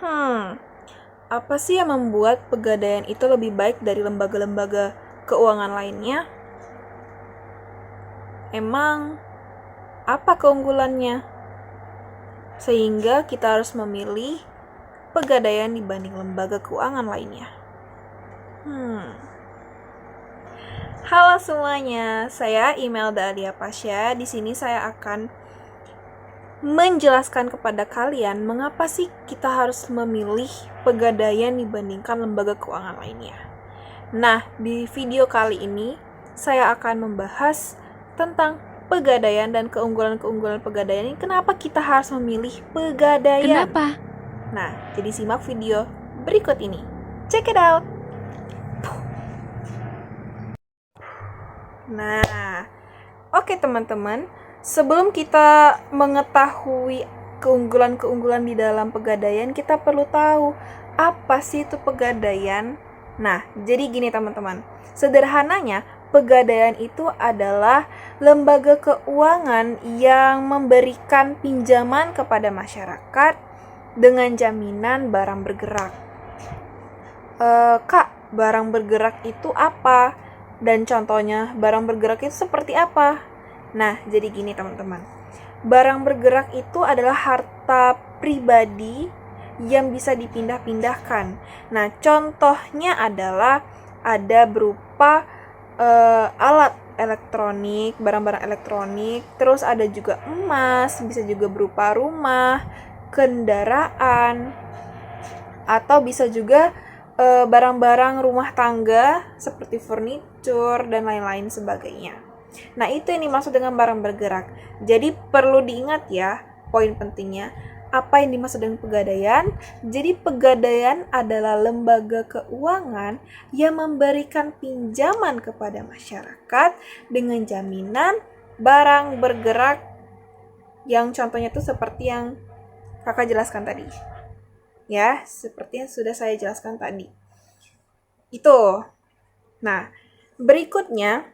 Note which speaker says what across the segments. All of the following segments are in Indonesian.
Speaker 1: Hmm, apa sih yang membuat Pegadaian itu lebih baik dari lembaga-lembaga keuangan lainnya? Emang apa keunggulannya? Sehingga kita harus memilih Pegadaian dibanding lembaga keuangan lainnya. Halo semuanya, saya Imelda Adia Pasha. Di sini saya akan menjelaskan kepada kalian mengapa sih kita harus memilih Pegadaian dibandingkan lembaga keuangan lainnya. Nah, di video kali ini saya akan membahas tentang Pegadaian dan keunggulan-keunggulan Pegadaian ini. Kenapa kita harus memilih Pegadaian?
Speaker 2: Kenapa?
Speaker 1: Nah, jadi simak video berikut ini. Check it out. Nah, oke teman-teman, sebelum kita mengetahui keunggulan-keunggulan di dalam Pegadaian, kita perlu tahu apa sih itu Pegadaian. Nah, jadi gini teman-teman, sederhananya Pegadaian itu adalah lembaga keuangan yang memberikan pinjaman kepada masyarakat dengan jaminan barang bergerak. Kak, barang bergerak itu apa? Dan contohnya barang bergerak itu seperti apa? Nah, jadi gini teman-teman. Barang bergerak itu adalah harta pribadi yang bisa dipindah-pindahkan. Nah, contohnya adalah ada berupa alat elektronik, barang-barang elektronik, terus ada juga emas, bisa juga berupa rumah, kendaraan, atau bisa juga barang-barang rumah tangga seperti furniture dan lain-lain sebagainya. Nah, itu yang dimaksud dengan barang bergerak. Jadi perlu diingat ya, poin pentingnya apa yang dimaksud dengan Pegadaian. Jadi Pegadaian adalah lembaga keuangan yang memberikan pinjaman kepada masyarakat dengan jaminan barang bergerak, yang contohnya itu seperti yang kakak jelaskan tadi. Ya, seperti yang sudah saya jelaskan tadi. Itu. Nah, berikutnya,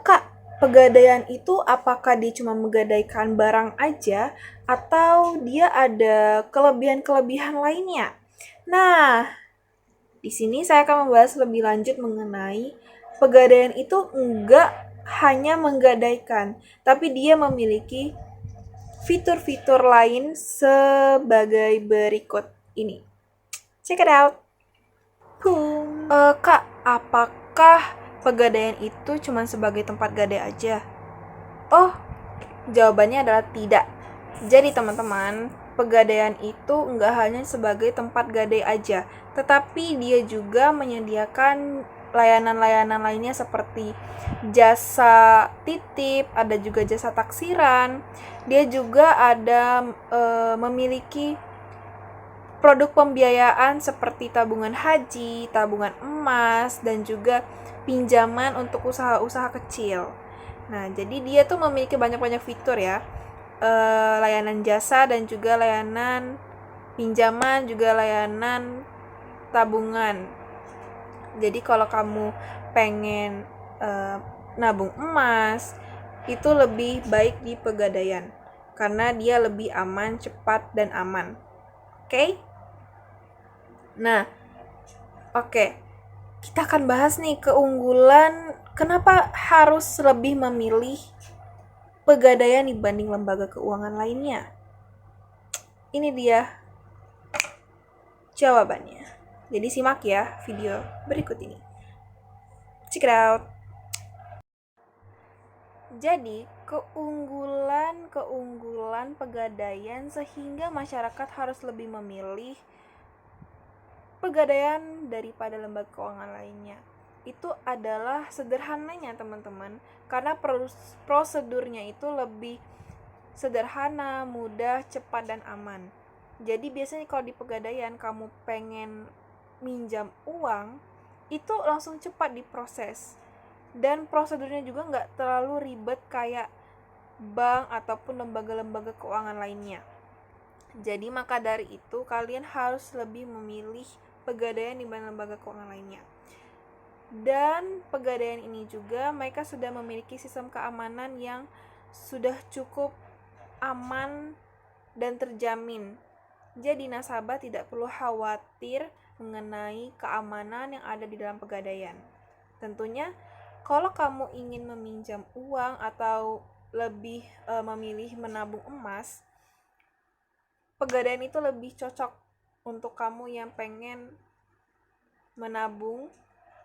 Speaker 1: Kak, Pegadaian itu apakah dia cuma menggadaikan barang aja atau dia ada kelebihan-kelebihan lainnya? Nah, di sini saya akan membahas lebih lanjut mengenai Pegadaian itu enggak hanya menggadaikan, tapi dia memiliki fitur-fitur lain sebagai berikut ini. Check it out. Kak, apakah Pegadaian itu cuma sebagai tempat gadai aja? Oh, jawabannya adalah tidak. Jadi teman-teman, Pegadaian itu nggak hanya sebagai tempat gadai aja, tetapi dia juga menyediakan layanan-layanan lainnya seperti jasa titip, ada juga jasa taksiran. Dia juga ada memiliki produk pembiayaan seperti tabungan haji, tabungan emas, dan juga pinjaman untuk usaha-usaha kecil. Nah, jadi dia tuh memiliki banyak-banyak fitur ya. Layanan jasa dan juga layanan pinjaman, juga layanan tabungan. Jadi kalau kamu pengen nabung emas, itu lebih baik di Pegadaian karena dia lebih aman, cepat, dan aman. Oke? Nah, oke. Kita akan bahas nih keunggulan kenapa harus lebih memilih Pegadaian dibanding lembaga keuangan lainnya. Ini dia jawabannya. Jadi simak ya video berikut ini. Check it out. Jadi, keunggulan Pegadaian sehingga masyarakat harus lebih memilih Pegadaian daripada lembaga keuangan lainnya. Itu adalah sederhananya teman-teman, karena prosedurnya itu lebih sederhana, mudah, cepat, dan aman. Jadi biasanya kalau di Pegadaian kamu pengen minjam uang, itu langsung cepat diproses. Dan prosedurnya juga nggak terlalu ribet kayak bank ataupun lembaga-lembaga keuangan lainnya. Jadi maka dari itu kalian harus lebih memilih Pegadaian dibanding lembaga keuangan lainnya. Dan Pegadaian ini juga mereka sudah memiliki sistem keamanan yang sudah cukup aman dan terjamin. Jadi nasabah tidak perlu khawatir mengenai keamanan yang ada di dalam pegadaian. Tentunya kalau kamu ingin meminjam uang atau lebih memilih menabung emas, pegadaian itu lebih cocok untuk kamu yang pengen menabung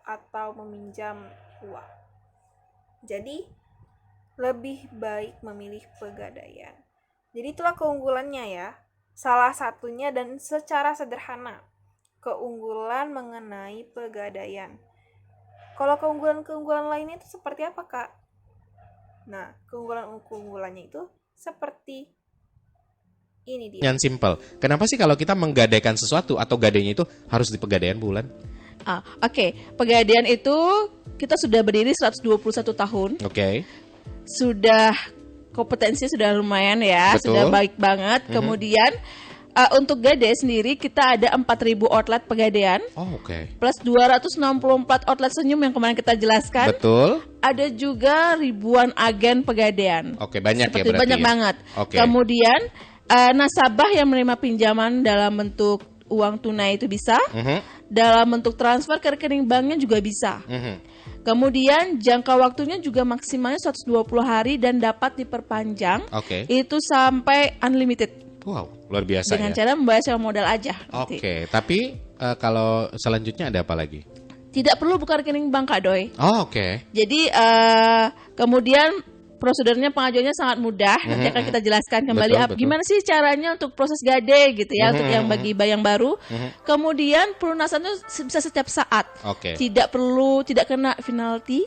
Speaker 1: atau meminjam uang. Jadi lebih baik memilih pegadaian. Jadi itulah keunggulannya ya. Salah satunya dan secara sederhana, keunggulan mengenai pegadaian. Kalau keunggulan-keunggulan lainnya itu seperti apa, Kak? Nah, keunggulan-keunggulannya itu seperti ini dia.
Speaker 2: Yang simple. Kenapa sih kalau kita menggadaikan sesuatu atau gadainya itu harus di pegadaian bulan?
Speaker 3: Oke. Pegadaian itu kita sudah berdiri 121 tahun.
Speaker 2: Oke.
Speaker 3: Sudah kompetensi sudah lumayan ya,
Speaker 2: Betul.
Speaker 3: sudah baik banget. Kemudian untuk Gade sendiri kita ada 4.000 outlet pegadaian.
Speaker 2: Oh, oke.
Speaker 3: Plus 264 outlet senyum yang kemarin kita jelaskan.
Speaker 2: Betul.
Speaker 3: Ada juga ribuan agen pegadaian.
Speaker 2: Oke, banyak
Speaker 3: Seperti
Speaker 2: ya berarti.
Speaker 3: banyak banget.
Speaker 2: Oke.
Speaker 3: Kemudian nasabah yang menerima pinjaman dalam bentuk uang tunai itu bisa, dalam bentuk transfer ke rekening banknya juga bisa. Kemudian jangka waktunya juga maksimalnya 120 hari dan dapat diperpanjang.
Speaker 2: Oke.
Speaker 3: Itu sampai unlimited.
Speaker 2: Wow, luar biasa
Speaker 3: Dengan
Speaker 2: ya.
Speaker 3: cara membayar sewa modal aja. nanti.
Speaker 2: Oke, tapi kalau selanjutnya ada apa lagi?
Speaker 3: Tidak perlu buka rekening bank, Kak Doi.
Speaker 2: Oh, oke.
Speaker 3: Jadi kemudian prosedurnya pengajuannya sangat mudah. Nanti akan kita jelaskan kembali
Speaker 2: Betul.
Speaker 3: gimana sih caranya untuk proses Gade gitu ya, untuk yang bagi yang baru. Kemudian pelunasannya bisa setiap saat.
Speaker 2: Oke.
Speaker 3: Tidak kena penalti.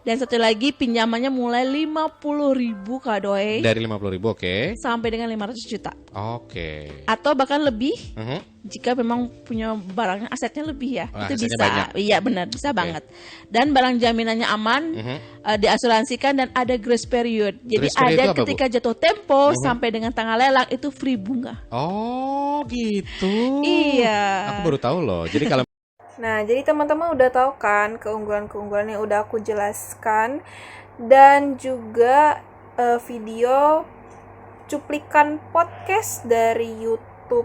Speaker 3: Dan satu lagi pinjamannya mulai 50.000 Kak Doi
Speaker 2: Dari 50.000, oke.
Speaker 3: sampai dengan 500 juta.
Speaker 2: Oke.
Speaker 3: Atau bahkan lebih jika memang punya barangnya asetnya lebih ya.
Speaker 2: Oh,
Speaker 3: itu
Speaker 2: asetnya
Speaker 3: bisa.
Speaker 2: banyak.
Speaker 3: Iya benar, bisa banget. Dan barang jaminannya aman, diasuransikan dan ada grace period. Jadi
Speaker 2: Grace period itu
Speaker 3: ada
Speaker 2: apa, Bu?
Speaker 3: ketika jatuh tempo sampai dengan tanggal lelang itu free bunga.
Speaker 2: Oh, gitu.
Speaker 3: Iya.
Speaker 2: Aku baru tahu loh. Jadi kalau
Speaker 1: Nah, jadi teman-teman udah tahu kan keunggulan-keunggulan yang udah aku jelaskan, dan juga video cuplikan podcast dari YouTube.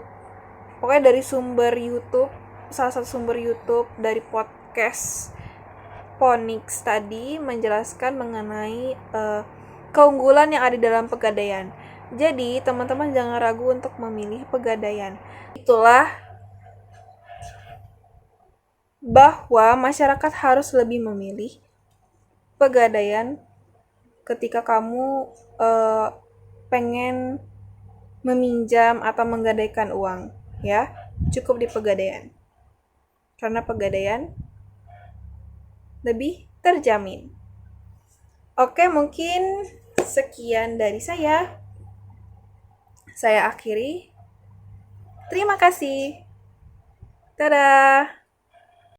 Speaker 1: Pokoknya dari sumber YouTube, salah satu sumber YouTube dari podcast Phoenix tadi menjelaskan mengenai keunggulan yang ada dalam pegadaian. Jadi, teman-teman jangan ragu untuk memilih pegadaian. Itulah bahwa masyarakat harus lebih memilih pegadaian ketika kamu pengen meminjam atau menggadaikan uang, ya. Cukup di pegadaian. Karena pegadaian lebih terjamin. Oke, mungkin sekian dari saya. Saya akhiri. Terima kasih. Dadah.